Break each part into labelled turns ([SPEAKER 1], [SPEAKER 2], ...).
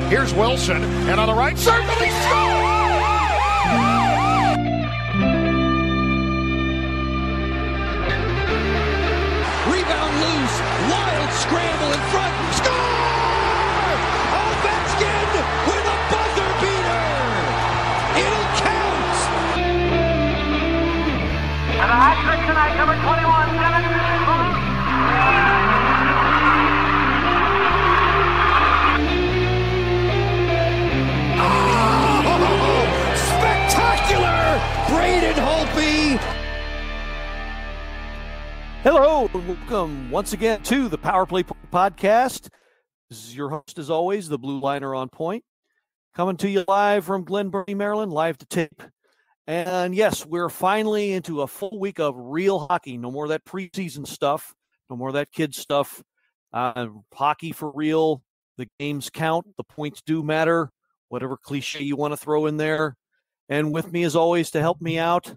[SPEAKER 1] Here's Wilson, and on the right circle, he scores!
[SPEAKER 2] Rebound loose, wild scramble in front, score! Ovechkin with a buzzer beater! It'll count!
[SPEAKER 3] And the hat trick tonight, number 21,
[SPEAKER 2] Spectacular! Braden Holtby!
[SPEAKER 4] Hello, and welcome once again to the Power Play Podcast. This is your host, as always, the Blue Liner on Point, coming to you live from Glen Burnie, Maryland, live to tape. And yes, we're finally into a full week of real hockey. No more of that preseason stuff. No more of that kid stuff. Hockey for real. The games count. The points do matter. Whatever cliche you want to throw in there. And with me, as always, to help me out,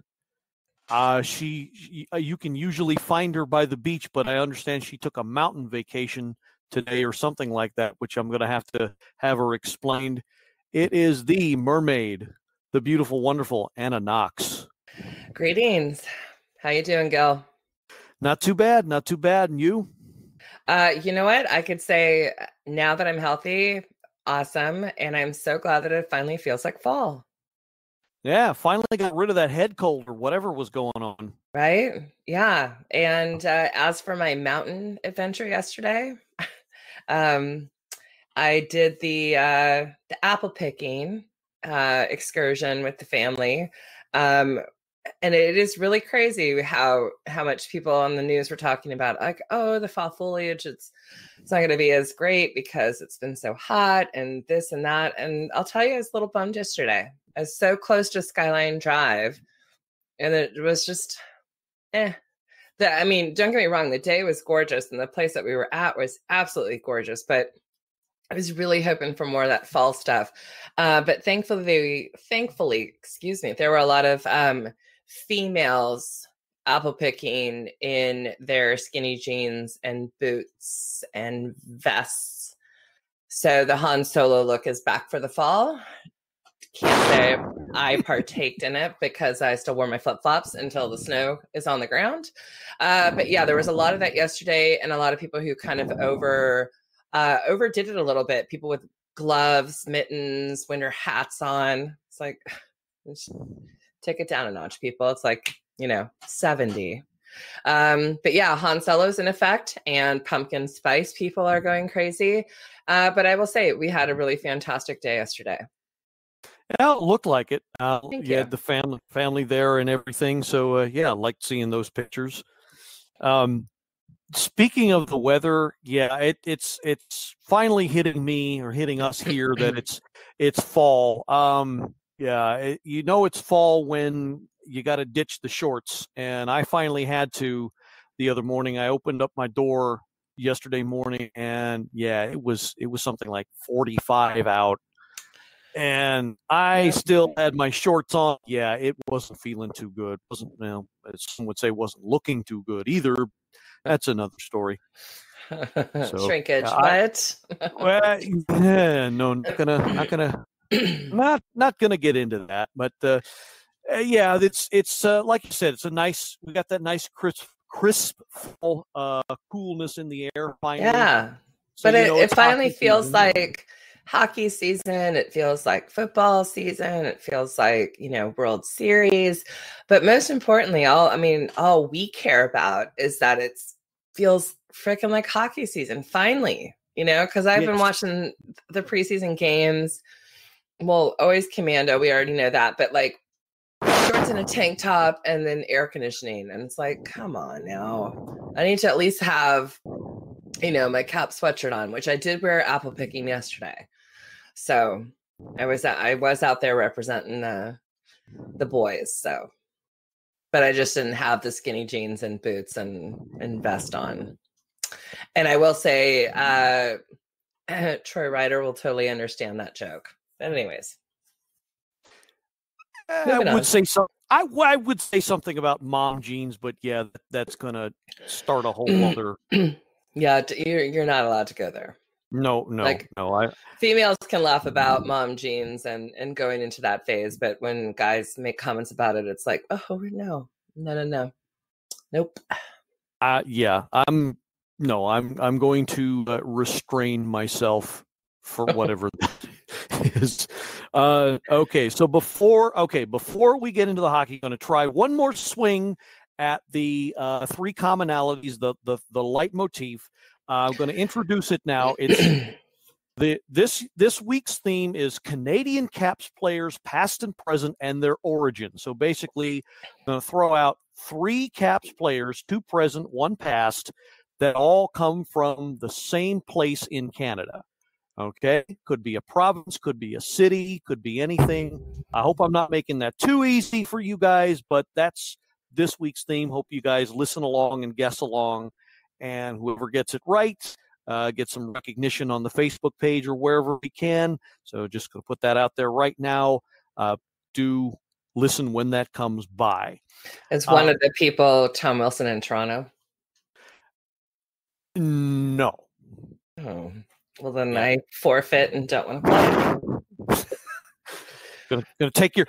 [SPEAKER 4] you can usually find her by the beach, but I understand she took a mountain vacation today or something like that, which I'm going to have her explained. It is the mermaid, the beautiful, wonderful Anna Knox.
[SPEAKER 5] Greetings. How you doing, Gil?
[SPEAKER 4] Not too bad. Not too bad. And you?
[SPEAKER 5] You know what? I could say now that I'm healthy, awesome. And I'm so glad that it finally feels like fall.
[SPEAKER 4] Yeah, finally got rid of that head cold or whatever was going on.
[SPEAKER 5] Right? Yeah. And as for my mountain adventure yesterday, I did the apple picking excursion with the family. And it is really crazy how much people on the news were talking about, like, oh, the fall foliage, it's not going to be as great because it's been so hot and this and that. And I'll tell you, I was a little bummed yesterday. I was so close to Skyline Drive, and it was just, I mean, don't get me wrong, the day was gorgeous, and the place that we were at was absolutely gorgeous, but I was really hoping for more of that fall stuff. But thankfully, excuse me, there were a lot of females apple picking in their skinny jeans and boots and vests. So the Han Solo look is back for the fall. Can't say I partaked in it because I still wore my flip-flops until the snow is on the ground. But yeah, there was a lot of that yesterday, and a lot of people who kind of overdid it a little bit. People with gloves, mittens, winter hats on. It's like, just take it down a notch, people. It's like, 70. But yeah, Han Solo's in effect, and pumpkin spice people are going crazy. But I will say we had a really fantastic day yesterday.
[SPEAKER 4] Yeah, it looked like it.
[SPEAKER 5] Thank
[SPEAKER 4] you
[SPEAKER 5] you.
[SPEAKER 4] had the family there and everything. So yeah, I liked seeing those pictures. Speaking of the weather, yeah, it's finally hitting us here that it's fall. Yeah, it's fall when you got to ditch the shorts, and I finally had to the other morning. I opened up my door yesterday morning, and yeah, it was something like 45 out. And I still had my shorts on. Yeah, it wasn't feeling too good. Wasn't, as some would say, wasn't looking too good either. That's another story. So,
[SPEAKER 5] Shrinkage, what?
[SPEAKER 4] Well, yeah, no, not gonna get into that. But yeah, it's like you said, we got that nice crisp fall, coolness in the air. Finally.
[SPEAKER 5] Yeah,
[SPEAKER 4] So,
[SPEAKER 5] but it finally feels
[SPEAKER 4] season.
[SPEAKER 5] like hockey season. It feels like football season. It feels like, World Series. But most importantly, all we care about is that it feels freaking like hockey season. Finally, because I've been watching the preseason games. Well, always commando. We already know that. But like shorts and a tank top and then air conditioning. And it's like, come on now. I need to at least have, my Cap sweatshirt on, which I did wear apple picking yesterday. So I was out there representing the boys. So, but I just didn't have the skinny jeans and boots and vest on. And I will say, Troy Ryder will totally understand that joke. But anyways,
[SPEAKER 4] I would say so. I would say something about mom jeans, but yeah, that's gonna start a whole other
[SPEAKER 5] Yeah, you're not allowed to go there.
[SPEAKER 4] No.
[SPEAKER 5] Females can laugh about mom jeans and going into that phase, but when guys make comments about it, it's like, oh no, nope.
[SPEAKER 4] Yeah, I'm going to restrain myself for whatever that is. Okay, so before we get into the hockey, I'm going to try one more swing at the three commonalities, the leitmotif. I'm going to introduce it now. It's this week's theme is Canadian Caps players, past and present, and their origin. So basically, I'm going to throw out three Caps players, two present, one past, that all come from the same place in Canada. Okay, could be a province, could be a city, could be anything. I hope I'm not making that too easy for you guys, but that's this week's theme. Hope you guys listen along and guess along, and whoever gets it right get some recognition on the Facebook page or wherever we can. So just going to put that out there right now. Do listen when that comes by.
[SPEAKER 5] Is one of the people Tom Wilson in Toronto?
[SPEAKER 4] No.
[SPEAKER 5] Oh, well then I forfeit and don't want to play.
[SPEAKER 4] Gonna take your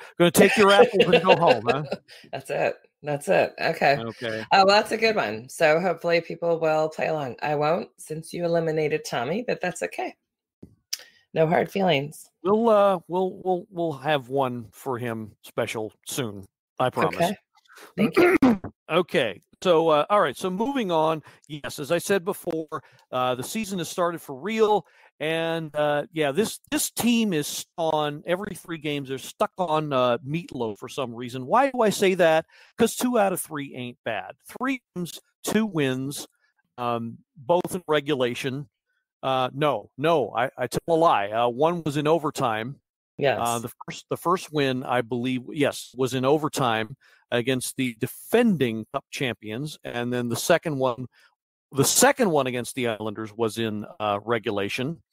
[SPEAKER 4] apples and go home, huh?
[SPEAKER 5] That's it. Okay. Well, that's a good one. So hopefully people will play along. I won't, since you eliminated Tommy, but that's okay. No hard feelings.
[SPEAKER 4] We'll have one for him special soon. I promise.
[SPEAKER 5] Okay. Thank you.
[SPEAKER 4] Okay. So all right. So moving on. Yes, as I said before, the season has started for real. And this team is on every 3 games. They're stuck on meatloaf for some reason. Why do I say that? Because 2 out of 3 ain't bad. 3 games, 2 wins, both in regulation. No, I tell a lie. One was in overtime.
[SPEAKER 5] Yes.
[SPEAKER 4] The first win, I believe, was in overtime against the defending Cup champions, and then the second one against the Islanders was in regulation.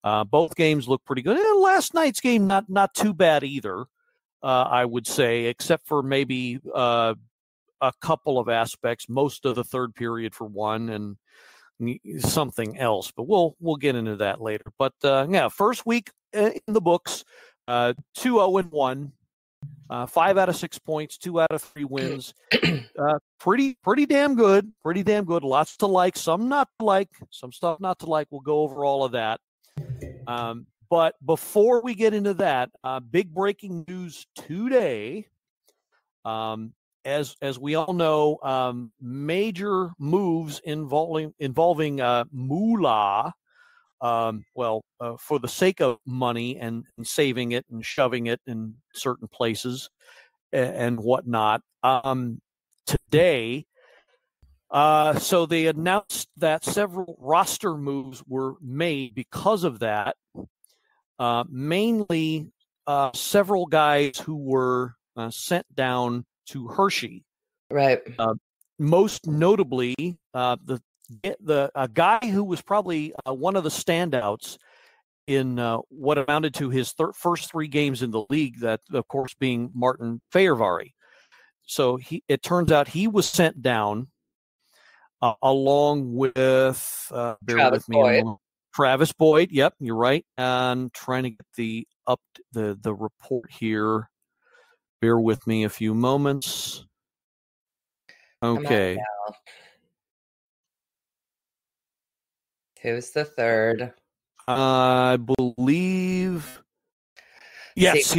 [SPEAKER 4] Both games look pretty good. And last night's game, not too bad either, I would say, except for maybe a couple of aspects. Most of the third period for one, and something else. But we'll get into that later. But first week in the books, 2-0-1. 5 out of 6 points, 2 out of 3 wins. Pretty damn good. Pretty damn good. Lots to like, some not to like, some stuff not to like. We'll go over all of that. But before we get into that, big breaking news today. As we all know, major moves involving moolah. For the sake of money and saving it and shoving it in certain places and whatnot. Today, so they announced that several roster moves were made because of that. Mainly several guys who were sent down to Hershey.
[SPEAKER 5] Right.
[SPEAKER 4] Most notably, a guy who was probably one of the standouts in what amounted to his first 3 games in the league, that of course being Martin Fehervary. So it turns out he was sent down along with Travis Boyd. Yep, you're right. And trying to get the report here. Bear with me a few moments. Okay.
[SPEAKER 5] Who's the third?
[SPEAKER 4] I believe. Yes,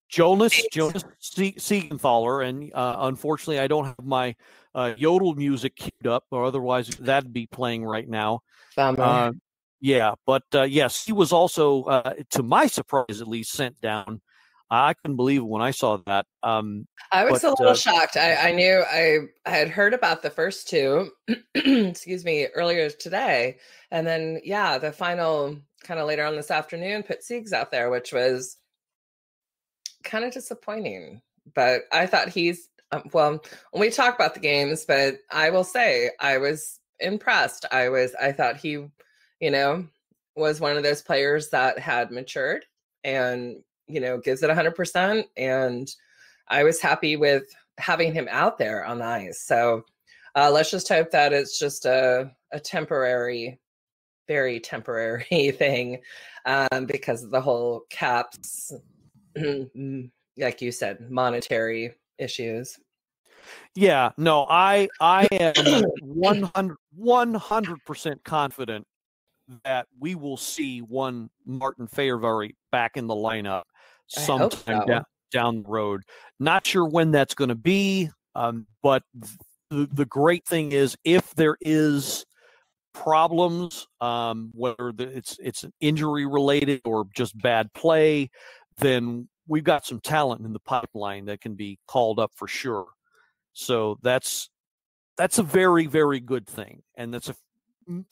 [SPEAKER 4] Jonas Siegenthaler, and unfortunately, I don't have my yodel music queued up, or otherwise that'd be playing right now. But yes, he was also, to my surprise, at least sent down. I couldn't believe it when I saw that.
[SPEAKER 5] I was a little shocked. I knew I had heard about the first 2, excuse me, earlier today. And then, the final kind of later on this afternoon put Siegs out there, which was kind of disappointing. But I thought he's, when we talk about the games, but I will say I was impressed. I thought he, was one of those players that had matured and, gives it 100%. And I was happy with having him out there on the ice. So Let's just hope that it's just a temporary, very temporary thing, because of the whole caps, like you said, monetary issues.
[SPEAKER 4] Yeah, no, I am 100% confident that we will see one Martin Fairbury back in the lineup
[SPEAKER 5] I hope
[SPEAKER 4] sometime
[SPEAKER 5] so.
[SPEAKER 4] down the road. Not sure when that's going to be, but the great thing is if there is problems, whether it's an injury related or just bad play, then we've got some talent in the pipeline that can be called up for sure. So that's a very, very good thing, and that's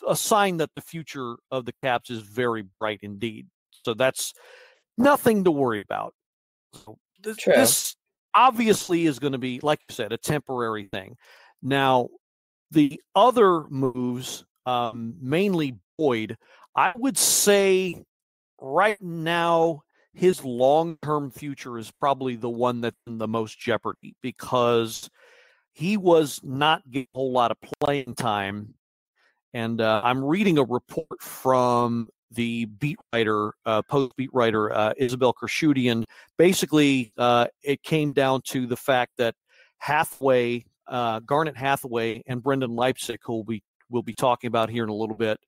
[SPEAKER 4] a sign that the future of the Caps is very bright indeed. So that's nothing to worry about. So this obviously is going to be, like you said, a temporary thing. Now, the other moves, mainly Boyd, I would say right now his long-term future is probably the one that's in the most jeopardy because he was not getting a whole lot of playing time. And I'm reading a report from the beat writer, post beat writer, Isabel Kershudian. Basically, it came down to the fact that Hathaway, Garnet Hathaway, and Brendan Leipzig, who we'll be talking about here in a little bit,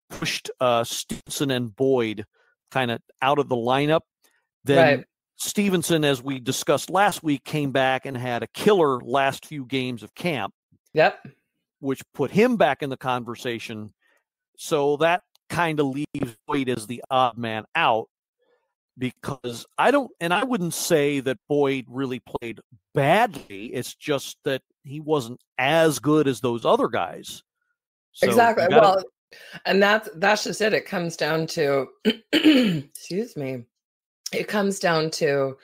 [SPEAKER 4] pushed Stevenson and Boyd kind of out of the lineup. Then Stevenson, as we discussed last week, came back and had a killer last few games of camp.
[SPEAKER 5] Yep.
[SPEAKER 4] Which put him back in the conversation. So that kind of leaves Boyd as the odd man out because I wouldn't say that Boyd really played badly. It's just that he wasn't as good as those other guys. So
[SPEAKER 5] exactly. Well, and that's just it. It comes down to, excuse me. It comes down to,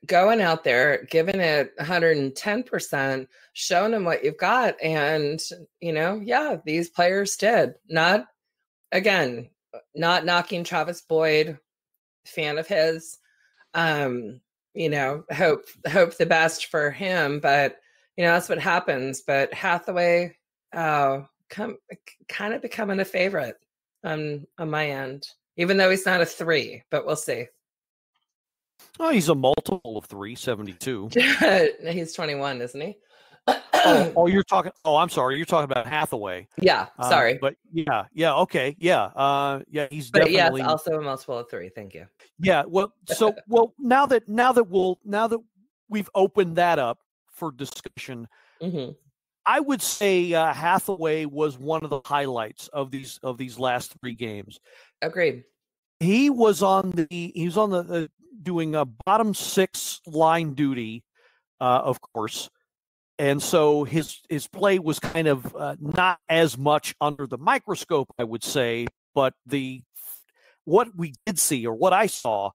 [SPEAKER 5] going out there, giving it 110%, showing them what you've got. And, these players did. Not knocking Travis Boyd, fan of his, hope the best for him. But, that's what happens. But Hathaway, kind of becoming a favorite on my end. Even though he's not a 3, but we'll see.
[SPEAKER 4] Oh, he's a multiple of 3, 72.
[SPEAKER 5] He's 21, isn't he?
[SPEAKER 4] You're talking. Oh, I'm sorry. You're talking about Hathaway.
[SPEAKER 5] Yeah, sorry.
[SPEAKER 4] But yeah, okay, yeah, he's
[SPEAKER 5] but
[SPEAKER 4] definitely.
[SPEAKER 5] Yes, also a multiple of 3. Thank you.
[SPEAKER 4] Yeah, well, now that we've opened that up for discussion,
[SPEAKER 5] mm-hmm.
[SPEAKER 4] I would say Hathaway was one of the highlights of these last 3 games.
[SPEAKER 5] Agreed.
[SPEAKER 4] He was on the doing a bottom 6 line duty, of course, and so his play was kind of not as much under the microscope, I would say, but what we did see, or what I saw,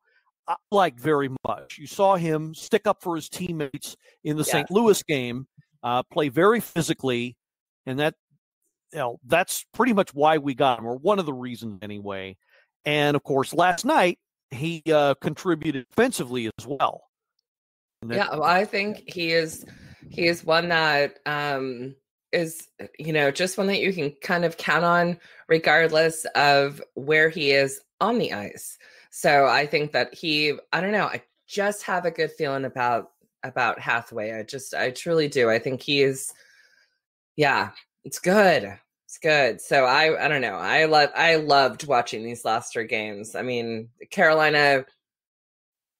[SPEAKER 4] I liked very much. You saw him stick up for his teammates in the St. Louis game, play very physically, and that's pretty much why we got him, or one of the reasons anyway. And of course, last night he contributed offensively as well.
[SPEAKER 5] Well, I think he is one that is, just one that you can kind of count on regardless of where he is on the ice. So I think that I don't know, I just have a good feeling about Hathaway. I truly do. I think he is, it's good. It's good. So I don't know. I loved watching these last 3 games. I mean, Carolina,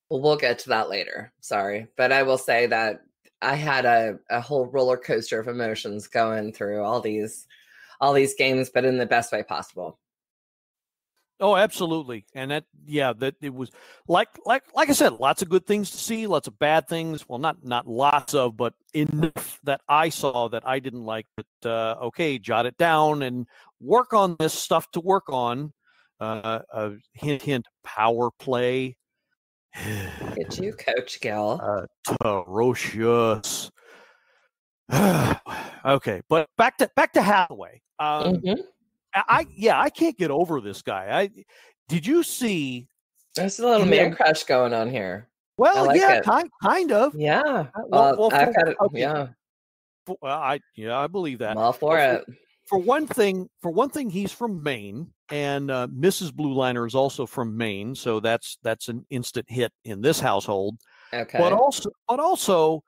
[SPEAKER 5] we'll get to that later. Sorry. But I will say that I had a whole roller coaster of emotions going through all these games, but in the best way possible.
[SPEAKER 4] Oh, absolutely. And that it was like I said, lots of good things to see, lots of bad things. Well, not lots of, but enough that I saw that I didn't like. But okay, jot it down and work on this stuff to work on. Hint, power play.
[SPEAKER 5] Get you, Coach Gill.
[SPEAKER 4] Ferocious. Okay, but back to Hathaway. I can't get over this guy. Did you see?
[SPEAKER 5] There's a little man crush going on here.
[SPEAKER 4] Well, kind of.
[SPEAKER 5] Yeah.
[SPEAKER 4] Well,
[SPEAKER 5] I've got it. Okay. Yeah.
[SPEAKER 4] I believe that.
[SPEAKER 5] I'm all for it.
[SPEAKER 4] For one thing, he's from Maine, and Mrs. Blue Liner is also from Maine, so that's an instant hit in this household.
[SPEAKER 5] Okay.
[SPEAKER 4] But also,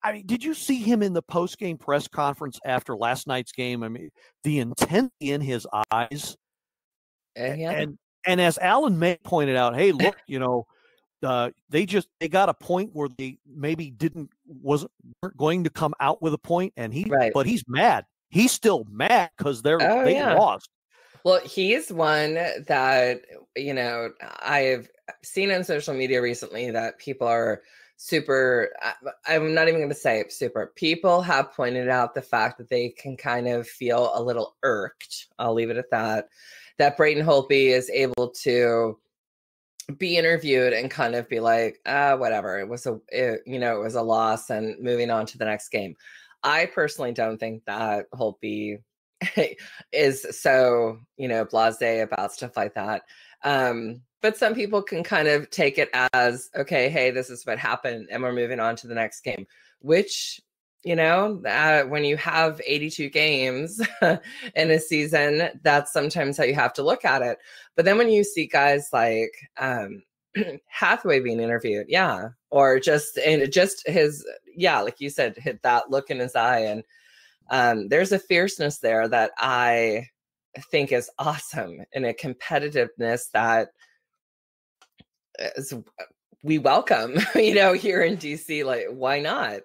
[SPEAKER 4] I mean, did you see him in the post-game press conference after last night's game? I mean, the intensity in his eyes.
[SPEAKER 5] Yeah.
[SPEAKER 4] And as Alan May pointed out, hey, look, they got a point where they maybe weren't going to come out with a point, and but he's mad. He's still mad because they lost.
[SPEAKER 5] Well, he's one that, I've seen on social media recently that people are super, I'm not even going to say super. People have pointed out the fact that they can kind of feel a little irked. I'll leave it at that Braden Holtby is able to be interviewed and kind of be like, whatever, it was a loss and moving on to the next game. I personally don't think that Holtby is so, blasé about stuff like that. But some people can kind of take it as, okay, hey, this is what happened and we're moving on to the next game, which, when you have 82 games in a season, that's sometimes how you have to look at it. But then when you see guys like Hathaway being interviewed, or just his, like you said, hit that look in his eye, and there's a fierceness there that I think is awesome, and a competitiveness that we welcome, here in DC. Like, why not?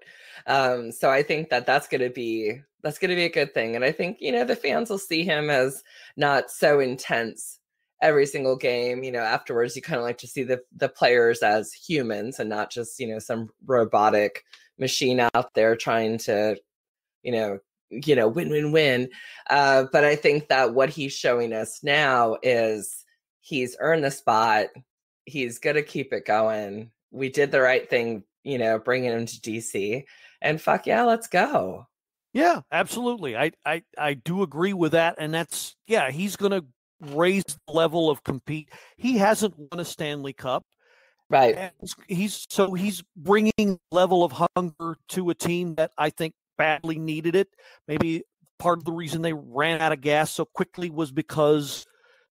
[SPEAKER 5] So I think that's going to be a good thing. And I think, the fans will see him as not so intense every single game. Afterwards, you kind of like to see the players as humans and not just, some robotic machine out there trying to, win. But I think that what he's showing us now is he's earned the spot. He's going to keep it going. We did the right thing, bringing him to DC, and fuck yeah, let's go.
[SPEAKER 4] Yeah, absolutely. I do agree with that. And that's, he's going to raise the level of compete. He hasn't won a Stanley Cup.
[SPEAKER 5] Right.
[SPEAKER 4] And he's bringing level of hunger to a team that I think badly needed it. Maybe part of the reason they ran out of gas so quickly was because,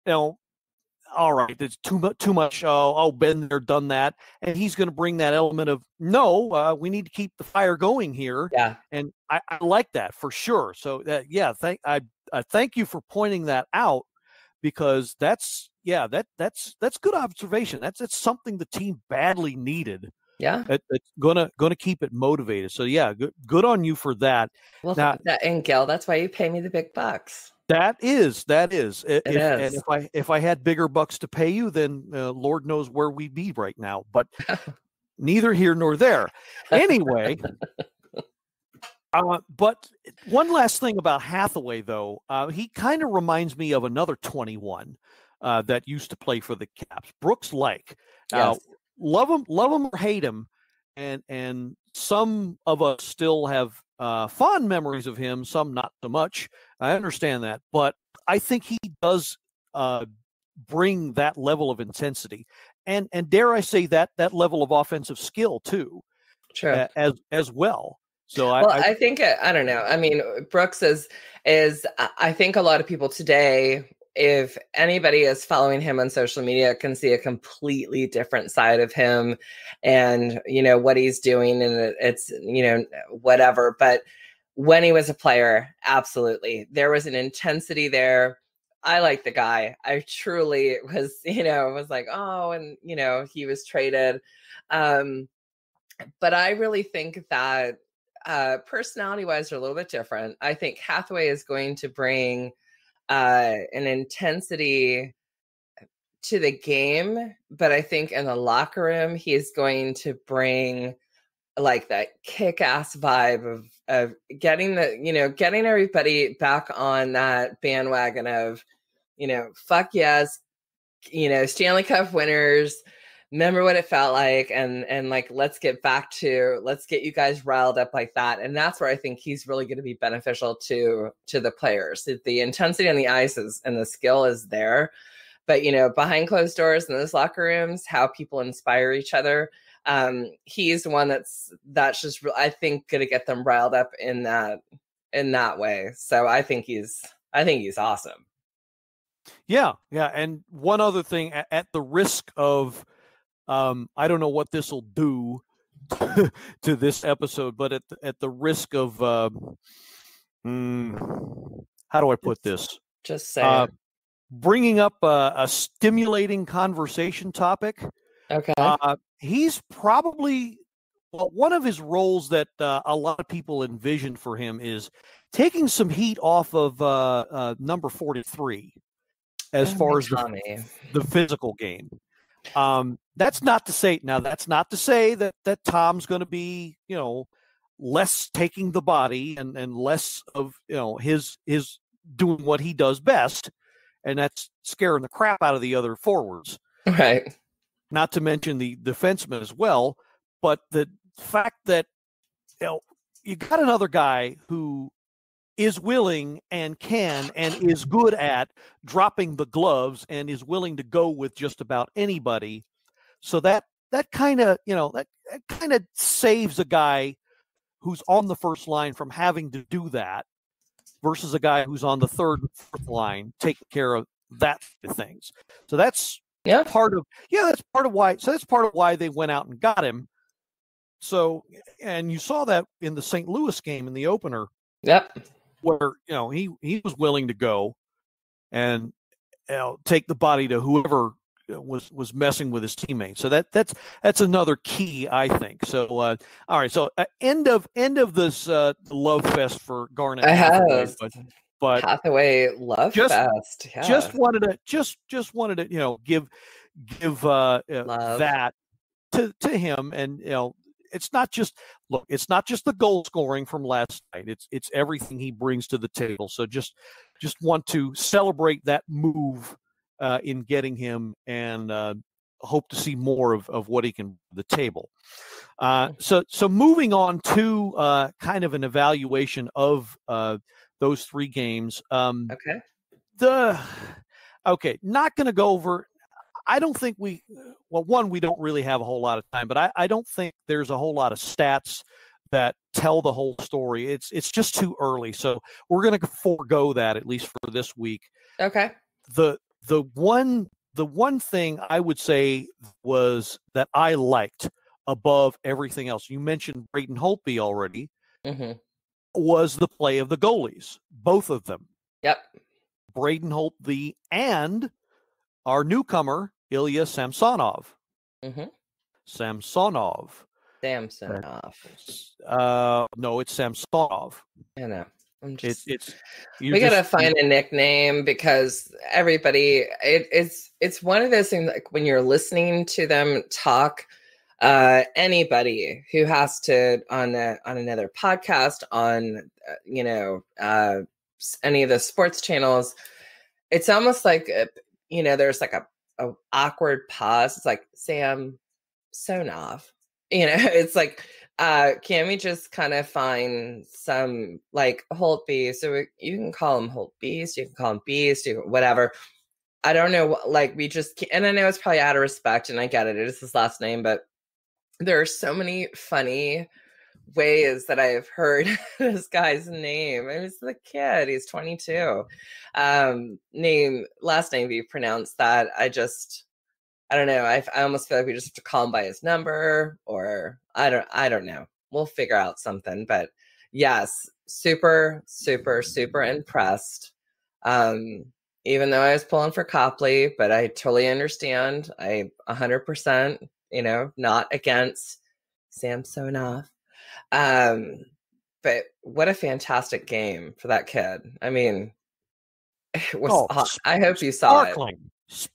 [SPEAKER 4] all right, there's too much. Been there, done that, and he's going to bring that element of we need to keep the fire going here.
[SPEAKER 5] Yeah,
[SPEAKER 4] and I like that for sure. So thank you for pointing that out, because that's good observation. That's something the team badly needed.
[SPEAKER 5] Yeah,
[SPEAKER 4] it's gonna keep it motivated. So good on you for that.
[SPEAKER 5] Well, and Gil, that's why you pay me the big bucks.
[SPEAKER 4] That is.
[SPEAKER 5] It is.
[SPEAKER 4] And if I had bigger bucks to pay you, then Lord knows where we'd be right now. But neither here nor there. Anyway, but one last thing about Hathaway, though, he kind of reminds me of another 21 that used to play for the Caps, Brooks Lake.
[SPEAKER 5] Yes.
[SPEAKER 4] Love him or hate him, and some of us still have fond memories of him, some not so much. I understand that, but I think he does bring that level of intensity, and dare I say that level of offensive skill too, as well. So
[SPEAKER 5] I think I don't know. I mean, Brooks is I think a lot of people today, if anybody is following him on social media, can see a completely different side of him, and what he's doing, and it's whatever. But when he was a player, absolutely, there was an intensity there. I like the guy. I truly was, was like, oh, and he was traded. But I really think that personality-wise, they're a little bit different. I think Hathaway is going to bring an intensity to the game, but I think in the locker room, he's going to bring like that kick-ass vibe of getting getting everybody back on that bandwagon of, fuck yes, Stanley Cup winners. Remember what it felt like, and like, let's get you guys riled up like that. And that's where I think he's really going to be beneficial to the players. The intensity on the ice and the skill is there, but behind closed doors in those locker rooms, how people inspire each other, He's one that's just I think going to get them riled up in that way. So I think he's awesome.
[SPEAKER 4] Yeah, and one other thing, at the risk of, I don't know what this will do to this episode, but at the risk of, how do I put this?
[SPEAKER 5] Just say it.
[SPEAKER 4] Bringing up a stimulating conversation topic.
[SPEAKER 5] Okay.
[SPEAKER 4] He's probably, one of his roles that a lot of people envision for him is taking some heat off of number 43 as far as the physical game. That's not to say that Tom's going to be, less taking the body and less of, his doing what he does best, and that's scaring the crap out of the other forwards.
[SPEAKER 5] Right.
[SPEAKER 4] Not to mention the defensemen as well. But the fact that, you got another guy who is willing and can and is good at dropping the gloves and is willing to go with just about anybody. So that kind of, that kind of saves a guy who's on the first line from having to do that versus a guy who's on the third and fourth line taking care of that things. So that's part of why they went out and got him. So, and you saw that in the St. Louis game in the opener.
[SPEAKER 5] Yep.
[SPEAKER 4] Where, he was willing to go and take the body to whoever was messing with his teammates. So that's another key, I think. So all right, so end of this love fest for Garnet Hathaway, but
[SPEAKER 5] Hathaway love fest. Yeah.
[SPEAKER 4] Just wanted to give that to him, and it's not just the goal scoring from last night. It's everything he brings to the table. So just want to celebrate that move in getting him, and hope to see more of what he can bring to the table. So moving on to kind of an evaluation of those three games.
[SPEAKER 5] Okay.
[SPEAKER 4] Not going to go over. I don't think we don't really have a whole lot of time, but I don't think there's a whole lot of stats that tell the whole story. It's just too early. So we're going to forego that, at least for this week.
[SPEAKER 5] Okay.
[SPEAKER 4] The one thing I would say was that I liked above everything else, you mentioned Braden Holtby already, was the play of the goalies, both of them.
[SPEAKER 5] Yep.
[SPEAKER 4] Braden Holtby and our newcomer, Ilya Samsonov. Samsonov. No, it's Samsonov.
[SPEAKER 5] I know.
[SPEAKER 4] We
[SPEAKER 5] gotta find a nickname, because everybody, it's one of those things, like when you're listening to them talk, anybody who has to on another podcast, on any of the sports channels, it's almost like there's like a awkward pause. It's like Sam Sonov, it's like, can we just kind of find some, like, Holtby? So you can call him Holtbeast, you can call him Beast, whatever. I don't know, like, we just can't, and I know it's probably out of respect, and I get it is his last name, but there are so many funny ways that I've heard this guy's name. It was the kid, he's 22. Last name, if you pronounce that, I don't know. I almost feel like we just have to call him by his number, or I don't know. We'll figure out something. But yes, super, super, super impressed. Even though I was pulling for Copley, but I totally understand. I 100%, not against Samsonov. But what a fantastic game for that kid. I mean, it was I hope you saw it.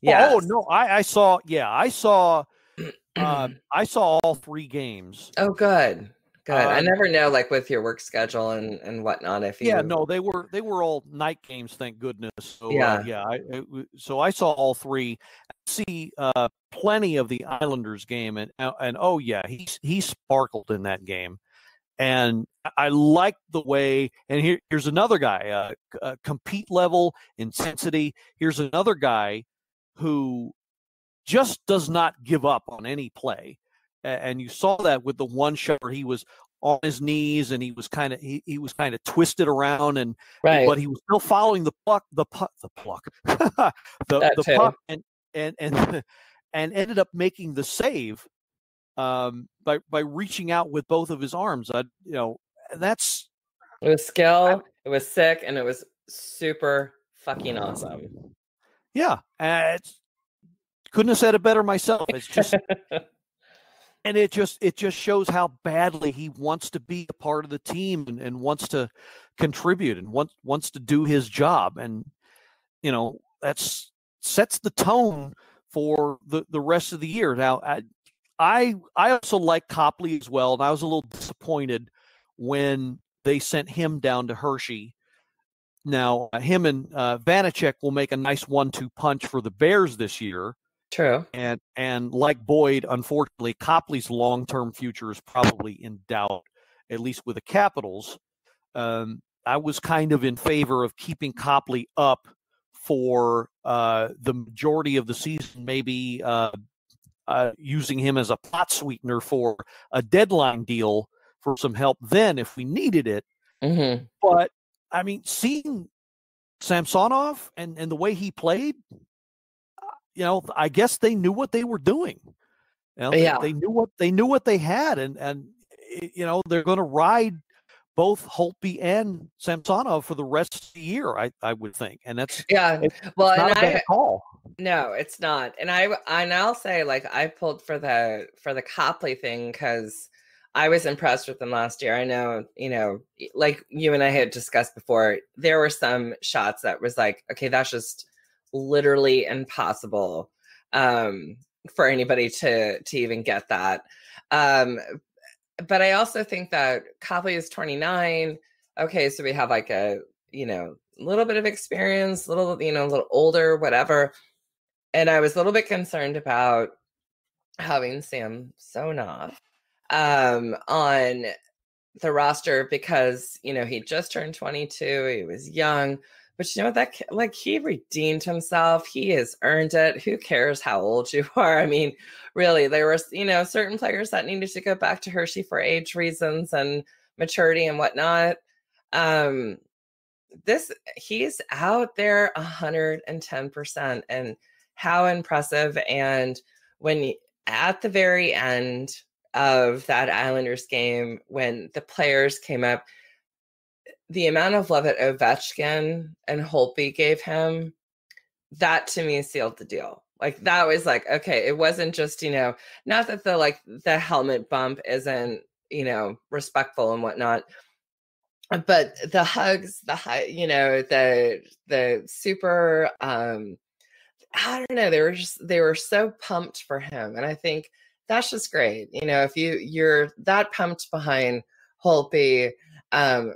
[SPEAKER 4] Yes. Oh no, I saw. Yeah, I saw. I saw all three games.
[SPEAKER 5] Oh, good. I never know, like, with your work schedule and whatnot. If you...
[SPEAKER 4] Yeah, no, they were all night games, thank goodness. So
[SPEAKER 5] yeah,
[SPEAKER 4] so I saw all three. I see plenty of the Islanders game, and oh yeah, he sparkled in that game, and I like the way. And here's another guy, compete level, intensity. Here's another guy who just does not give up on any play. and you saw that with the one shot where he was on his knees and he was kind of twisted around, and
[SPEAKER 5] Right.
[SPEAKER 4] but he was still following the puck, the puck, and ended up making the save by reaching out with both of his arms. That's
[SPEAKER 5] It was skill, it was sick, and it was super fucking awesome.
[SPEAKER 4] Yeah, couldn't have said it better myself. It's just, and it just shows how badly he wants to be a part of the team and wants to contribute and wants to do his job, and that's sets the tone for the rest of the year. Now, I also like Copley as well, and I was a little disappointed when they sent him down to Hershey. Now, him and Vanacek will make a nice 1-2 punch for the Bears this year.
[SPEAKER 5] True.
[SPEAKER 4] And like Boyd, unfortunately, Copley's long-term future is probably in doubt, at least with the Capitals. I was kind of in favor of keeping Copley up for the majority of the season, maybe using him as a pot sweetener for a deadline deal for some help then if we needed it.
[SPEAKER 5] Mm-hmm.
[SPEAKER 4] But I mean, seeing Samsonov and the way he played, I guess they knew what they were doing. They knew what they had, and they're going to ride both Holtby and Samsonov for the rest of the year, I would think, and that's it's not a bad call.
[SPEAKER 5] No, it's not, and I'll say, like, I pulled for the Copley thing because I was impressed with them last year. I know, like you and I had discussed before, there were some shots that was like, okay, that's just literally impossible for anybody to even get that. But I also think that Copley is 29. Okay, so we have like a, little bit of experience, a little older, whatever. And I was a little bit concerned about having Samsonov on the roster because he just turned 22. He was young, but you know what, he redeemed himself. He has earned it. Who cares how old you are? I mean, really, there were certain players that needed to go back to Hershey for age reasons and maturity and whatnot. He's out there 110%, and how impressive. And when at the very end of that Islanders game, when the players came up, the amount of love that Ovechkin and Holtby gave him, that to me sealed the deal. Like, that was like, okay, it wasn't just, not that the helmet bump isn't, respectful and whatnot, but the hugs, the super, I don't know, they were so pumped for him. And I think that's just great. If you're that pumped behind Holtby,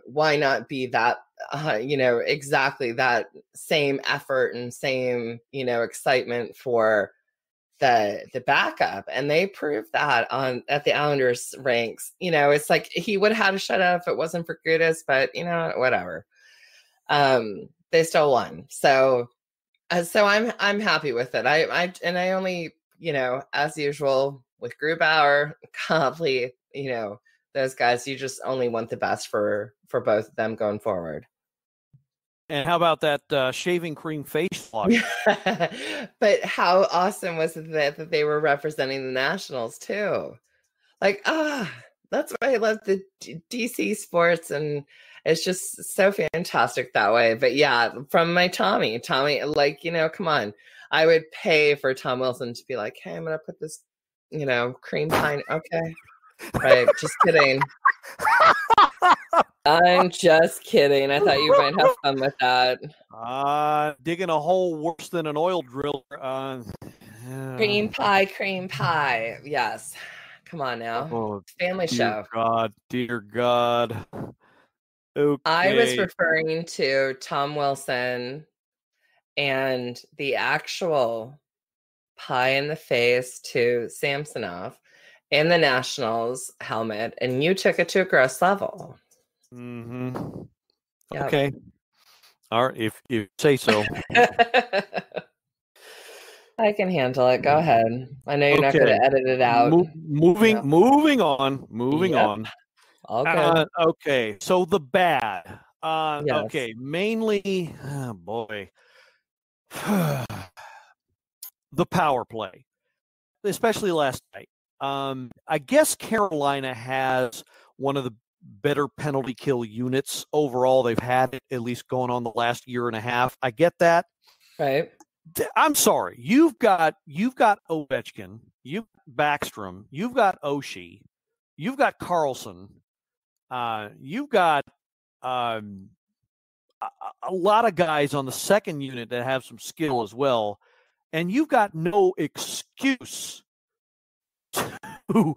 [SPEAKER 5] why not be that, exactly that same effort and same, excitement for the backup. And they proved that at the Islanders ranks. It's like he would have had a shutout if it wasn't for Gudis, but whatever. They still won. So I'm happy with it. I only, as usual with Grubauer, Copley, those guys, you just only want the best for both of them going forward.
[SPEAKER 4] And how about that shaving cream face wash?
[SPEAKER 5] But how awesome was it that they were representing the Nationals too? Like, that's why I love the DC sports, and it's just so fantastic that way. But yeah, from my Tommy, like, come on. I would pay for Tom Wilson to be like, hey, I'm going to put this, cream pie. Okay. Right. Just kidding. I'm just kidding. I thought you might have fun with that.
[SPEAKER 4] Digging a hole worse than an oil driller.
[SPEAKER 5] Cream pie. Yes. Come on now.
[SPEAKER 4] Oh,
[SPEAKER 5] family show.
[SPEAKER 4] Dear God. Okay.
[SPEAKER 5] I was referring to Tom Wilson and the actual pie in the face to Samsonov in the Nationals helmet, and you took it to a gross level.
[SPEAKER 4] Mm-hmm.
[SPEAKER 5] Yep.
[SPEAKER 4] Okay. All right, if you say so.
[SPEAKER 5] I can handle it. Go ahead. I know you're not
[SPEAKER 4] Okay.
[SPEAKER 5] going to edit it out.
[SPEAKER 4] Moving
[SPEAKER 5] Yep.
[SPEAKER 4] on.
[SPEAKER 5] All good.
[SPEAKER 4] Okay, so the bad.
[SPEAKER 5] Yes.
[SPEAKER 4] Okay, mainly, oh boy, the power play, especially last night. I guess Carolina has one of the better penalty kill units overall. They've had it at least going on the last year and a half. I get that.
[SPEAKER 5] Right.
[SPEAKER 4] I'm sorry. You've got Ovechkin, you've got Backstrom, you've got Oshie, you've got Carlson, you've got um, a lot of guys on the second unit that have some skill as well, and you've got no excuse to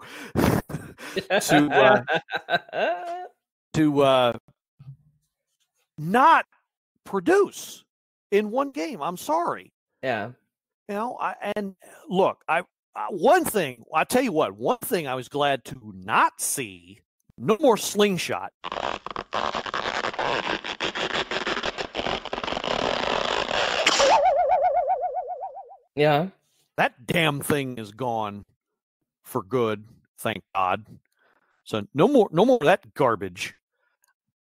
[SPEAKER 4] to not produce in one game. I'm sorry.
[SPEAKER 5] Yeah.
[SPEAKER 4] And look, one thing I tell you what, one thing I was glad to not see: no more slingshot.
[SPEAKER 5] Yeah.
[SPEAKER 4] That damn thing is gone for good, thank God. So no more of that garbage.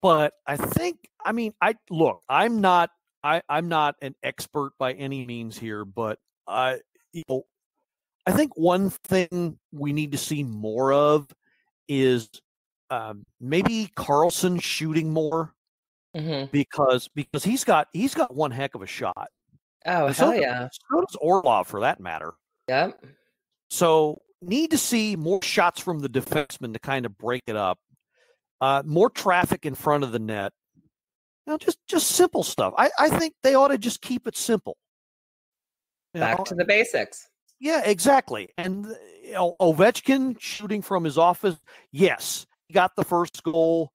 [SPEAKER 4] But I'm not an expert by any means here, but I think one thing we need to see more of is maybe Carlson shooting more, because he's got one heck of a shot.
[SPEAKER 5] Oh,
[SPEAKER 4] And
[SPEAKER 5] hell yeah.
[SPEAKER 4] So does Orlov, for that matter.
[SPEAKER 5] Yep.
[SPEAKER 4] So need to see more shots from the defenseman to kind of break it up. More traffic in front of the net. Just simple stuff. I think they ought to just keep it simple.
[SPEAKER 5] Back to the basics.
[SPEAKER 4] Yeah, exactly. And Ovechkin shooting from his office. Yes, he got the first goal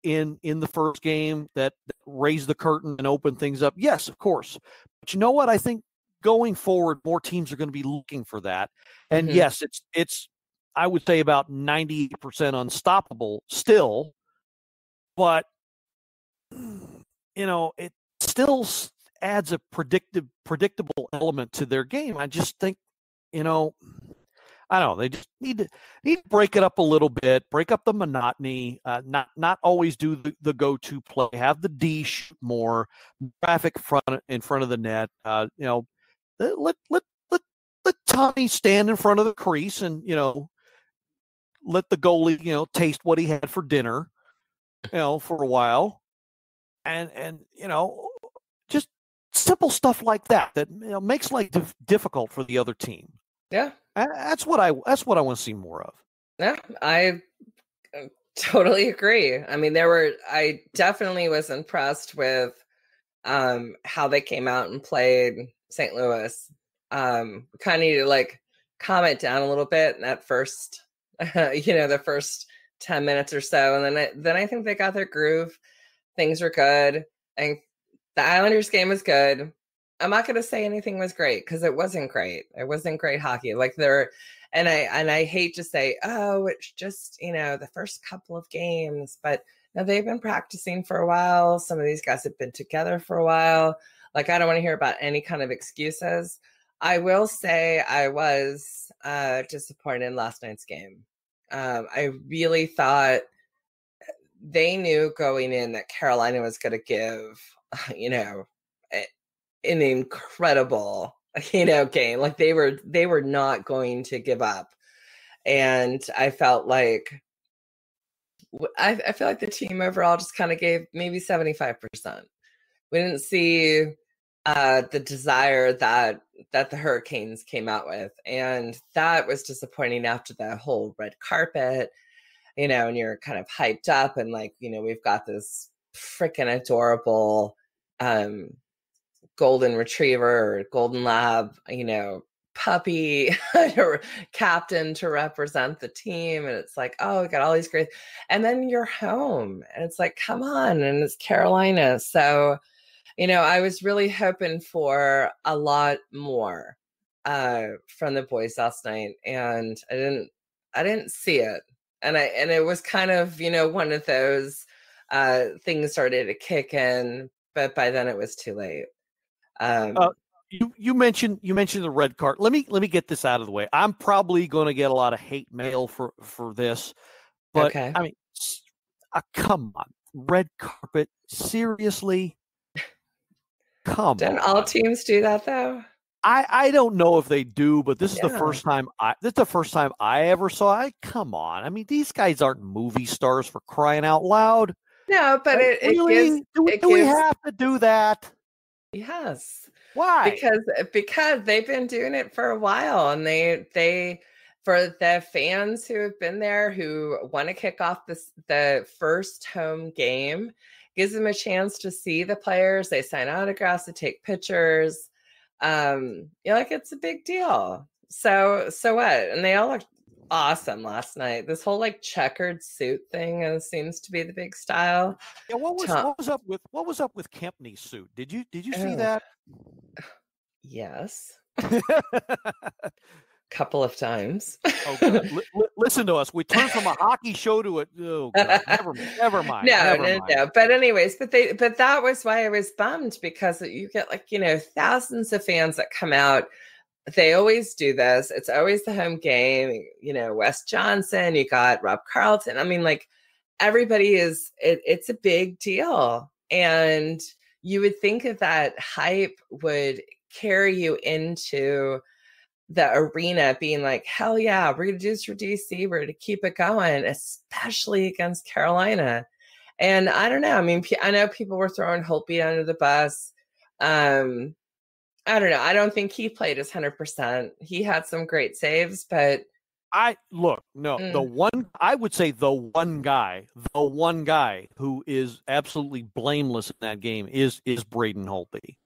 [SPEAKER 4] in the first game that raised the curtain and opened things up. Yes, of course. But you know what? I think going forward, more teams are going to be looking for that. And yes, it's I would say about 90% unstoppable still, but it still adds a predictable element to their game. I just think, I don't know. They just need to break it up a little bit, break up the monotony, not always do the go-to play, have the D shoot more, traffic in front of the net. Let Tommy stand in front of the crease and let the goalie taste what he had for dinner, for a while, and just simple stuff like that makes life difficult for the other team.
[SPEAKER 5] Yeah.
[SPEAKER 4] That's what I want to see more of.
[SPEAKER 5] Yeah, I totally agree. I mean, I definitely was impressed with how they came out and played St. Louis. Kind of need to calm it down a little bit in that first, the first 10 minutes or so. And then I think they got their groove. Things were good. And the Islanders game was good. I'm not going to say anything was great because it wasn't great. It wasn't great hockey. And I hate to say, oh, it's just, the first couple of games, but no, they've been practicing for a while. Some of these guys have been together for a while. I don't want to hear about any kind of excuses. I will say I was disappointed in last night's game. I really thought they knew going in that Carolina was going to give, an incredible, game. They were not going to give up. And I felt like, I feel like the team overall just kind of gave maybe 75%. We didn't see the desire that the Hurricanes came out with. And that was disappointing after the whole red carpet, and you're kind of hyped up and we've got this freaking adorable golden retriever or golden lab, puppy captain to represent the team. And it's oh, we got all these great, and then you're home and it's come on, and it's Carolina. So, I was really hoping for a lot more from the boys last night, and I didn't see it. And it was kind of, one of those things started to kick in, but by then it was too late.
[SPEAKER 4] You mentioned the red card. Let me get this out of the way. I'm probably going to get a lot of hate mail for this, but
[SPEAKER 5] Okay.
[SPEAKER 4] I mean, come on, red carpet, seriously, come
[SPEAKER 5] Don't
[SPEAKER 4] on.
[SPEAKER 5] all teams do that though?
[SPEAKER 4] I don't know if they do, but this is the
[SPEAKER 5] Yeah.
[SPEAKER 4] first time I ever saw it. Come on, I mean, these guys aren't movie stars, for crying out loud.
[SPEAKER 5] No, but
[SPEAKER 4] Like, really? Do we have to do that?
[SPEAKER 5] Yes.
[SPEAKER 4] Why?
[SPEAKER 5] Because they've been doing it for a while, and they for the fans who have been there, who want to kick off the first home game, gives them a chance to see the players. They sign autographs, they take pictures. Like, it's a big deal. So what? And they all looked awesome last night. This whole like checkered suit thing seems to be the big style.
[SPEAKER 4] Yeah, what was up with Kempney's suit? Did you see that?
[SPEAKER 5] Yes. Couple of times.
[SPEAKER 4] Oh, listen to us. We turned from a hockey show to a never mind.
[SPEAKER 5] No. But anyways, but that was why I was bummed, because you get thousands of fans that come out. They always do this. It's always the home game. Wes Johnson, you got Rob Carlton. I mean, like, everybody it's a big deal. And you would think of that hype would carry you into the arena being like, hell yeah, we're going to do this for DC. We're going to keep it going, especially against Carolina. And I don't know. I mean, I know people were throwing Holtby under the bus. I don't know. I don't think he played his 100%. He had some great saves, but
[SPEAKER 4] I would say the one guy who is absolutely blameless in that game is Braden Holtby.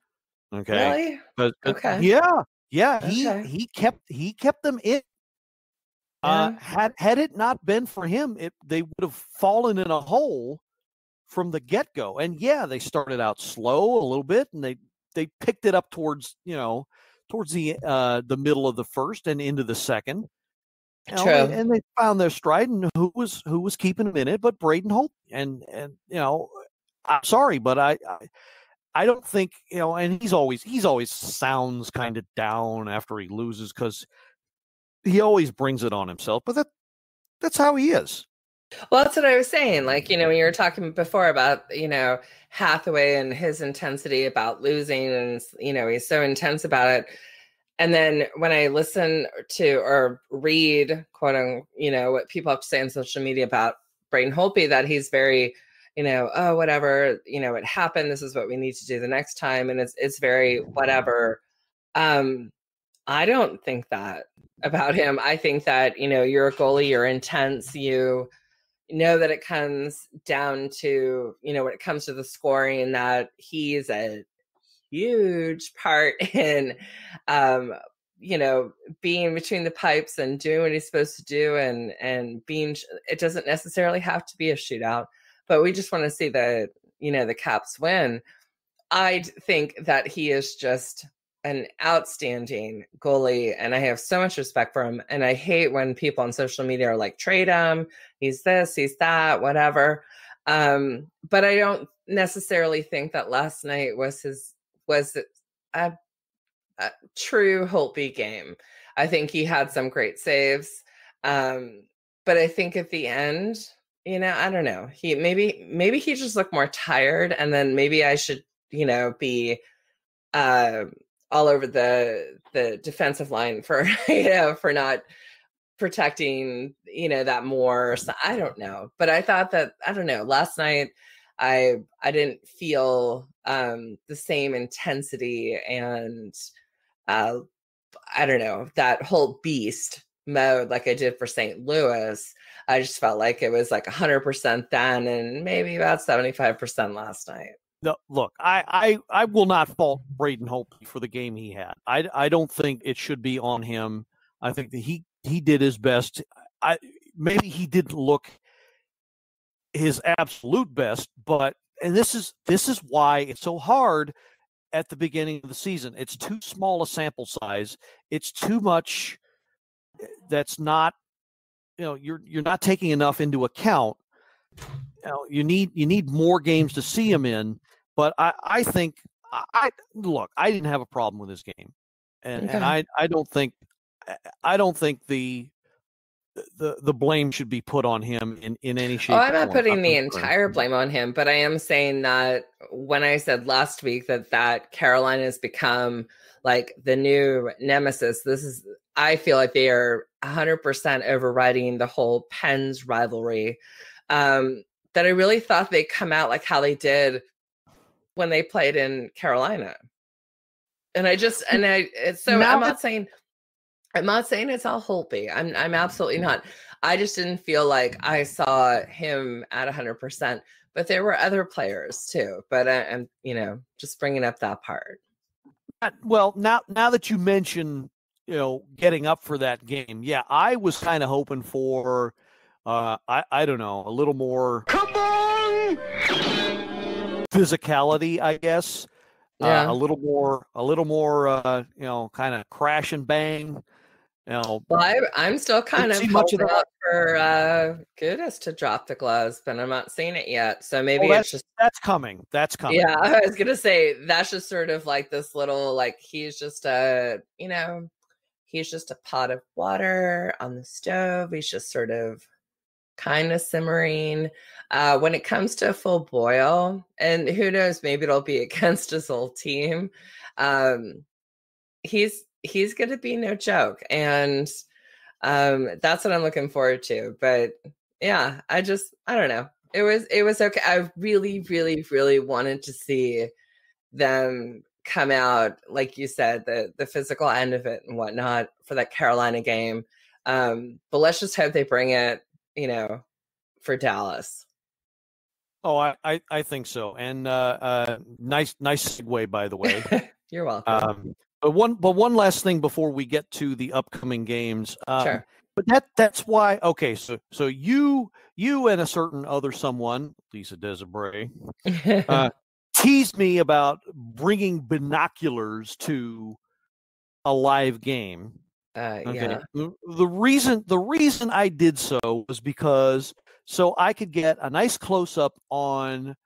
[SPEAKER 4] Okay.
[SPEAKER 5] Really? Okay.
[SPEAKER 4] Yeah.
[SPEAKER 5] Okay.
[SPEAKER 4] He kept them in. Had it not been for him, they would have fallen in a hole from the get-go. And yeah, they started out slow a little bit, and they picked it up towards the middle of the first and into the second.
[SPEAKER 5] True.
[SPEAKER 4] And they found their stride, and who was keeping them in it but Braden Holt. And I'm sorry, but I don't think, and he's always sounds kind of down after he loses, because he always brings it on himself, but that's how he is.
[SPEAKER 5] Well, that's what I was saying. Like, when you were talking before about, Hathaway and his intensity about losing, and, he's so intense about it. And then when I listen to or read, quote, what people have to say on social media about Braden Holtby, that he's very, oh, whatever, it happened. This is what we need to do the next time. And it's very whatever. I don't think that about him. I think that, you're a goalie, you're intense. You know that it comes down to, when it comes to the scoring, that he's a huge part in, being between the pipes and doing what he's supposed to do, and being, it doesn't necessarily have to be a shootout, but we just want to see the Caps win. I think that he is just an outstanding goalie, and I have so much respect for him. And I hate when people on social media are like, trade him, he's this, he's that, whatever. But I don't necessarily think that last night was a true Holtby game. I think he had some great saves. But I think at the end, I don't know. He maybe he just looked more tired, and then maybe I should, be all over the defensive line for for not protecting that more. So I don't know, but I thought that, I don't know, last night I didn't feel the same intensity and I don't know, that whole beast mode like I did for St. Louis. I just felt like it was like 100% then and maybe about 75% last night.
[SPEAKER 4] No, look, I will not fault Braden Holtby for the game he had. I don't think it should be on him. I think that he did his best. Maybe he didn't look his absolute best, and this is why it's so hard at the beginning of the season. It's too small a sample size. It's too much. That's not, you're not taking enough into account. You need more games to see him in. But I think I look, I didn't have a problem with his game, and
[SPEAKER 5] Okay.
[SPEAKER 4] I don't think the blame should be put on him in any
[SPEAKER 5] Oh,
[SPEAKER 4] shape
[SPEAKER 5] I'm
[SPEAKER 4] or
[SPEAKER 5] not
[SPEAKER 4] form.
[SPEAKER 5] putting the entire blame on him, but I am saying that when I said last week that Carolina has become like the new nemesis, I feel like they are 100% overriding the whole Pens rivalry. That I really thought they'd come out like how they did when they played in Carolina. And
[SPEAKER 4] Now
[SPEAKER 5] I'm not saying it's all Holtby. I'm absolutely not. I just didn't feel like I saw him at 100%. But there were other players too. But I'm just bringing up that part.
[SPEAKER 4] well, now that you mention, getting up for that game, yeah, I was kind of hoping for, I don't know, a little more physicality, I guess.
[SPEAKER 5] Yeah.
[SPEAKER 4] A little more, kind of crash and bang.
[SPEAKER 5] Well, I'm still kind of
[SPEAKER 4] see much of
[SPEAKER 5] holding
[SPEAKER 4] that.
[SPEAKER 5] out for Gudis to drop the gloves, but I'm not seeing it yet. So maybe
[SPEAKER 4] Oh,
[SPEAKER 5] it's just
[SPEAKER 4] that's coming. That's coming.
[SPEAKER 5] yeah. I was gonna say that's just sort of like this little like he's just he's just a pot of water on the stove. He's just sort of kind of simmering. When it comes to a full boil, and who knows, maybe it'll be against his old team. He's going to be no joke, and that's what I'm looking forward to. But yeah, I don't know. It was okay. I really, really, really wanted to see them come out, like you said, the physical end of it and whatnot for that Carolina game. But let's just hope they bring it, for Dallas.
[SPEAKER 4] Oh, I think so. And nice segue, by the way.
[SPEAKER 5] You're welcome.
[SPEAKER 4] But one last thing before we get to the upcoming games.
[SPEAKER 5] Sure.
[SPEAKER 4] But that's why. Okay, so you and a certain other someone, Lisa Desiree, teased me about bringing binoculars to a live game.
[SPEAKER 5] Yeah.
[SPEAKER 4] The reason I did so was because so I could get a nice close up on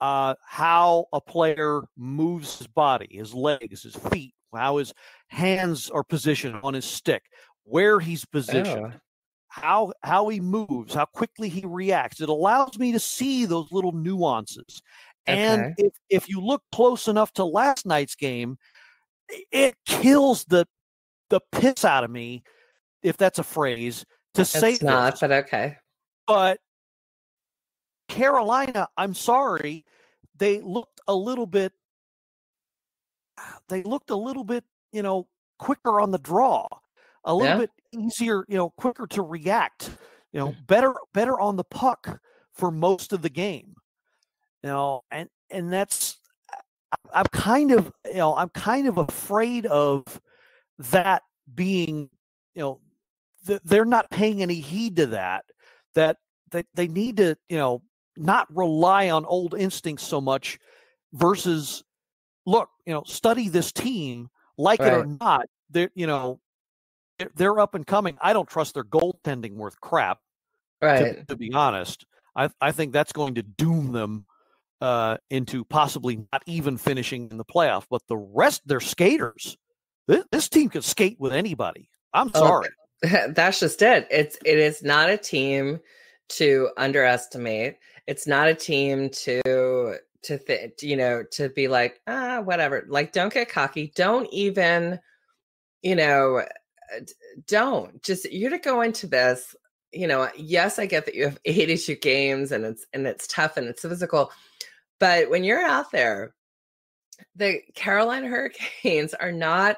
[SPEAKER 4] how a player moves his body, his legs, his feet, how his hands are positioned on his stick, where he's positioned, how he moves, how quickly he reacts. It allows me to see those little nuances.
[SPEAKER 5] Okay.
[SPEAKER 4] And if you look close enough to last night's game, it kills the piss out of me, if that's a phrase, to say
[SPEAKER 5] it's not,
[SPEAKER 4] this.
[SPEAKER 5] but okay.
[SPEAKER 4] But Carolina, I'm sorry, they looked a little bit, quicker on the draw, a little bit easier, quicker to react, better on the puck for most of the game, and that's, I'm kind of afraid of that being, they're not paying any heed to that they need to, not rely on old instincts so much versus look, study this team, like it or not, they're up and coming. I don't trust their goaltending worth crap,
[SPEAKER 5] right?
[SPEAKER 4] To be honest. I think that's going to doom them into possibly not even finishing in the playoff. But the rest, they're skaters. This team could skate with anybody. I'm sorry.
[SPEAKER 5] That's just it. It is not a team to underestimate. It's not a team to be like, whatever. Like, don't get cocky. Don't even, don't just, you're to go into this, yes, I get that you have 82 games and it's tough and it's physical, but when you're out there, the Carolina Hurricanes are not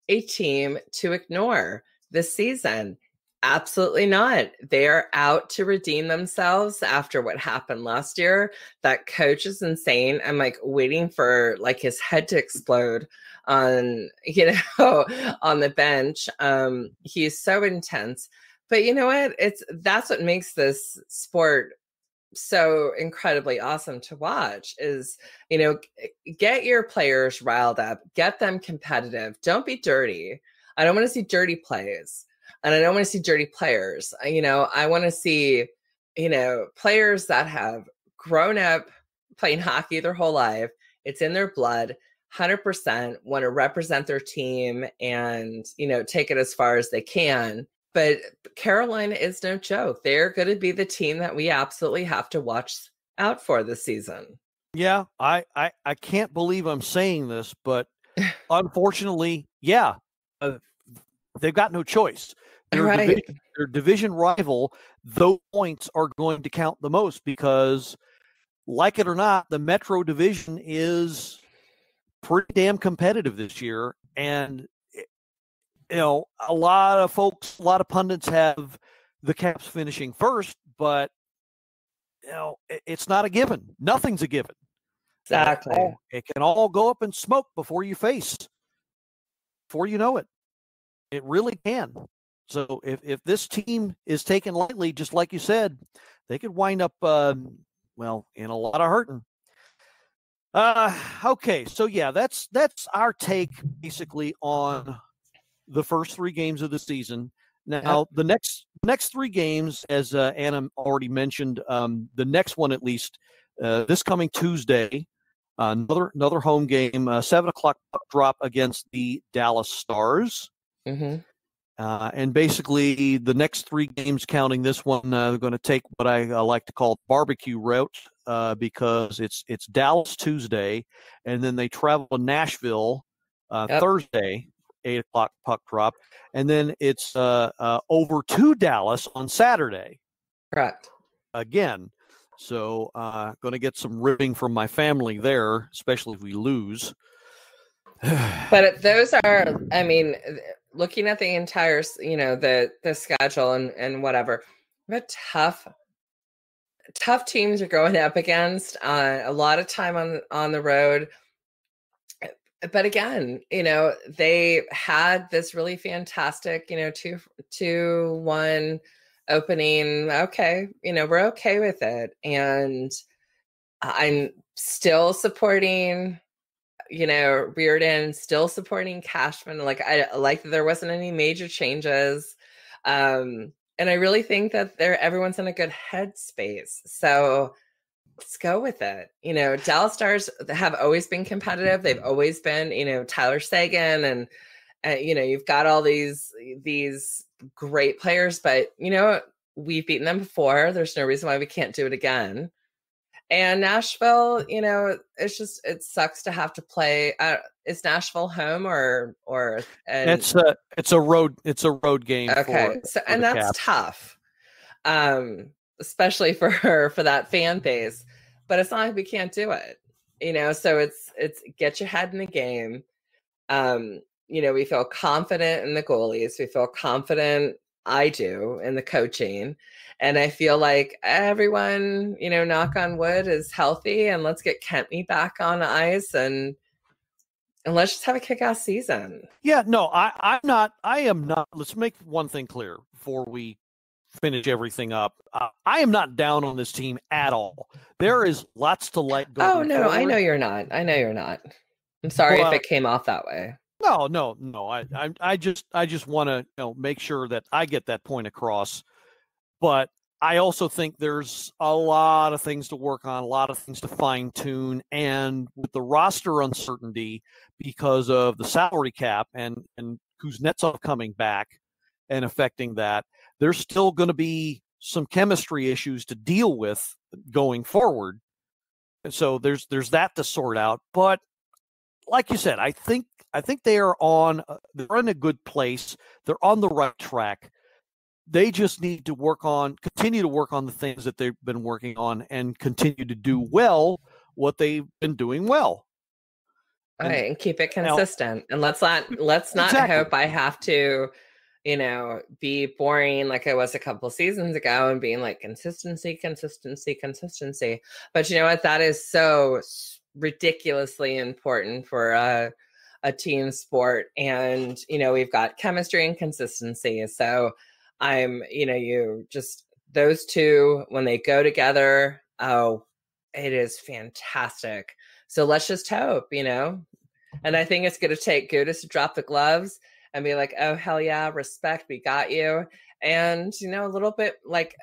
[SPEAKER 5] a team to ignore this season. Absolutely not. They are out to redeem themselves after what happened last year. That coach is insane. I'm like waiting for like his head to explode on, on the bench. He's so intense. But you know what? That's what makes this sport so incredibly awesome to watch is, get your players riled up, get them competitive. Don't be dirty. I don't want to see dirty plays. And I don't want to see dirty players. I want to see, players that have grown up playing hockey their whole life. It's in their blood. 100% want to represent their team and, take it as far as they can. But Carolina is no joke. They're going to be the team that we absolutely have to watch out for this season.
[SPEAKER 4] Yeah, I can't believe I'm saying this, but unfortunately, yeah, they've got no choice. Their division rival, those points are going to count the most because, like it or not, the Metro Division is pretty damn competitive this year. And, a lot of pundits have the Caps finishing first, but, it's not a given. Nothing's a given.
[SPEAKER 5] Exactly.
[SPEAKER 4] It can all go up in smoke before you know it. It really can. So if this team is taken lightly, just like you said, they could wind up, in a lot of hurting. Okay, so yeah, that's our take basically on the first 3 games of the season. Now, the next 3 games, as Anna already mentioned, the next one at least, this coming Tuesday, another home game, 7:00 puck drop against the Dallas Stars.
[SPEAKER 5] Mm-hmm.
[SPEAKER 4] And basically, the next 3 games, counting this one, they're going to take what I like to call barbecue route because it's Dallas Tuesday, and then they travel to Nashville Thursday, 8:00 puck drop, and then it's over to Dallas on Saturday.
[SPEAKER 5] Correct.
[SPEAKER 4] Again. So going to get some ribbing from my family there, especially if we lose.
[SPEAKER 5] But those are, looking at the entire, the schedule and whatever, what tough teams are going up against, a lot of time on the road. But again, they had this really fantastic, 2-1 opening. Okay, we're okay with it. And I'm still supporting, Reardon, still supporting Cashman. I like that there wasn't any major changes. And I really think that everyone's in a good headspace. So let's go with it. Dallas Stars have always been competitive. They've always been, Tyler Seguin and, you've got all these great players, but we've beaten them before. There's no reason why we can't do it again. And Nashville, it sucks to have to play. Is Nashville home or
[SPEAKER 4] it's a road game.
[SPEAKER 5] Okay, and that's Caps. Tough, especially for that fan base. But it's not like we can't do it, So it's get your head in the game. We feel confident in the goalies. We feel confident. I do in the coaching. And I feel like everyone, knock on wood, is healthy, and let's get Kempney back on ice and let's just have a kick-ass season.
[SPEAKER 4] Yeah, no, I am not. Let's make one thing clear before we finish everything up. I am not down on this team at all. There is lots to like.
[SPEAKER 5] Oh, no, I know you're not. I'm sorry if it came off that way.
[SPEAKER 4] No. I just want to make sure that I get that point across. But I also think there's a lot of things to work on, a lot of things to fine tune, and with the roster uncertainty because of the salary cap and Kuznetsov coming back and affecting that, there's still going to be some chemistry issues to deal with going forward. And so there's that to sort out. But like you said, I think they are they're in a good place. They're on the right track. They just need to continue to work on the things that they've been working on and continue to do well what they've been doing well.
[SPEAKER 5] All right, and keep it consistent. And let's not exactly. Hope I have to, be boring like I was a couple of seasons ago and being like consistency. But you know what? That is so ridiculously important for a team sport. And, we've got chemistry and consistency. So those two, when they go together, it is fantastic. So let's just hope, and I think it's going to take Gudas to drop the gloves and be like, oh, hell yeah, respect, we got you. And, a little bit like,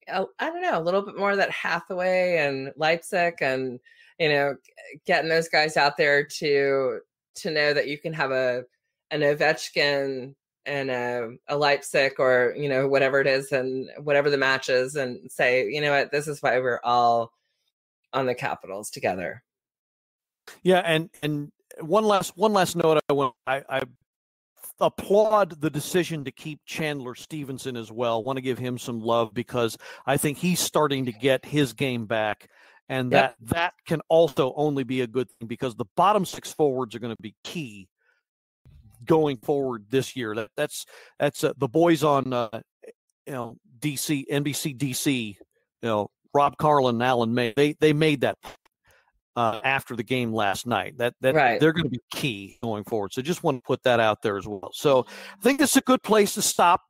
[SPEAKER 5] I don't know, a little bit more of that Hathaway and Leipzig and getting those guys out there to know that you can have an Ovechkin and a Leipzig or, whatever it is and whatever the match is, and say, you know what, this is why we're all on the Capitals together.
[SPEAKER 4] Yeah. And one last note. I applaud the decision to keep Chandler Stevenson as well. Want to give him some love because I think he's starting to get his game back. And that can also only be a good thing because the bottom six forwards are going to be key going forward this year. That's the boys on NBC DC, Rob Carlin and Alan May. They made that after the game last night. That
[SPEAKER 5] right.
[SPEAKER 4] They're going to be key going forward. So just want to put that out there as well. So I think this is a good place to stop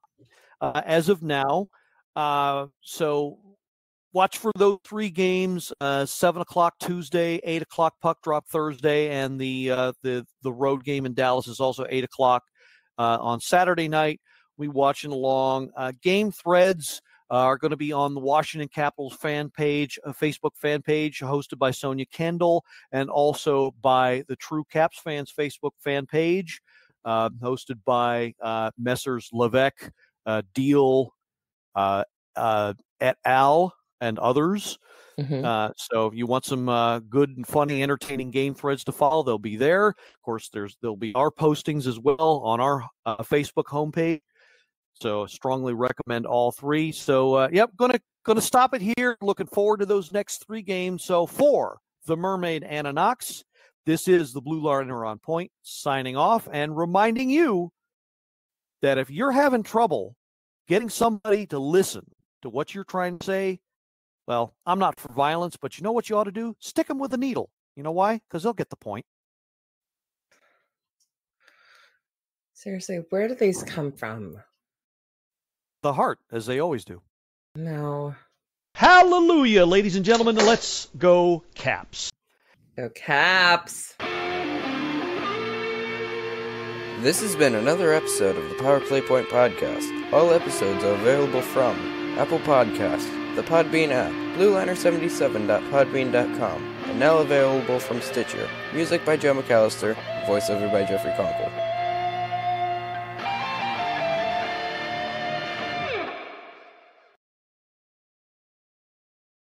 [SPEAKER 4] as of now. So watch for those three games: 7:00 Tuesday, 8:00 puck drop Thursday, and the road game in Dallas is also 8:00 on Saturday night. We watching along. Game threads are going to be on the Washington Capitals fan page, Facebook fan page, hosted by Sonia Kendall, and also by the True Caps Fans Facebook fan page, hosted by Messrs. Levesque, Deal, et al., and others.
[SPEAKER 5] Mm-hmm.
[SPEAKER 4] So if you want some good and funny, entertaining game threads to follow, they'll be there. Of course, there'll be our postings as well on our Facebook homepage. So strongly recommend all three. So, gonna stop it here. Looking forward to those next three games. So for the Mermaid Anna Knox, this is the Blue Liner on Point signing off and reminding you that if you're having trouble getting somebody to listen to what you're trying to say, well, I'm not for violence, but you know what you ought to do? Stick them with a needle. You know why? Because they'll get the point.
[SPEAKER 5] Seriously, where do these come from?
[SPEAKER 4] The heart, as they always do.
[SPEAKER 5] No.
[SPEAKER 2] Hallelujah, ladies and gentlemen. Let's go Caps.
[SPEAKER 5] Go Caps.
[SPEAKER 6] This has been another episode of the Power Play Point Podcast. All episodes are available from Apple Podcasts, the Podbean app, blueliner77.podbean.com, and now available from Stitcher. Music by Joe McAllister, voiceover by Jeffrey Conkle.